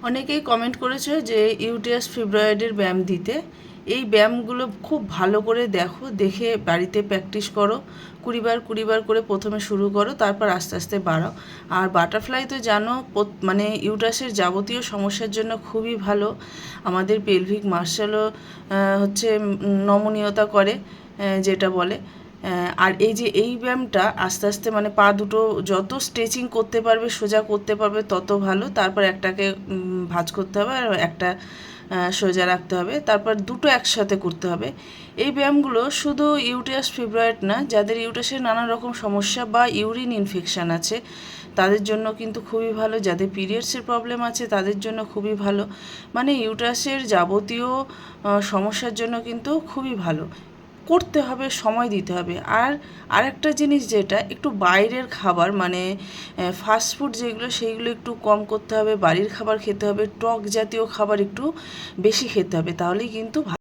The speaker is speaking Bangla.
অনেকেই কমেন্ট করেছে যে ইউটিএস ফিব্রয়েডের ব্যায়াম দিতে। এই ব্যায়ামগুলো খুব ভালো করে দেখো, দেখে বাড়িতে প্র্যাকটিস করো। 20 বার করে প্রথমে শুরু করো, তারপর আস্তে আস্তে বাড়াও। আর বাটারফ্লাই তো জানো মানে ইউটাসের যাবতীয় সমস্যার জন্য খুবই ভালো। আমাদের পেলভিক মাসলও হচ্ছে নমনীয়তা করে, যেটা বলে। আর এই যে এই ব্যায়ামটা আস্তে আস্তে মানে পা দুটো যত স্ট্রেচিং করতে পারবে, সোজা করতে পারবে, তত ভালো। তারপর একটাকে ভাঁজ করতে হবে আর একটা সোজা রাখতে হবে, তারপর দুটো একসাথে করতে হবে। এই ব্যায়ামগুলো শুধু ইউটেরাস ফিব্রয়েড না, যাদের ইউটেরাসের নানা রকম সমস্যা বা ইউরিন ইনফেকশান আছে তাদের জন্য কিন্তু খুবই ভালো। যাদের পিরিয়ডসের প্রবলেম আছে তাদের জন্য খুবই ভালো। মানে ইউটেরাসের যাবতীয় সমস্যার জন্য কিন্তু খুবই ভালো। করতে হবে, সময় দিতে হবে। আর আরেকটা জিনিস, যেটা একটু বাইরের খাবার মানে ফাস্টফুড যেগুলো, সেইগুলো একটু কম করতে হবে। বাড়ির খাবার খেতে হবে, টক জাতীয় খাবার একটু বেশি খেতে হবে, তাহলেই কিন্তু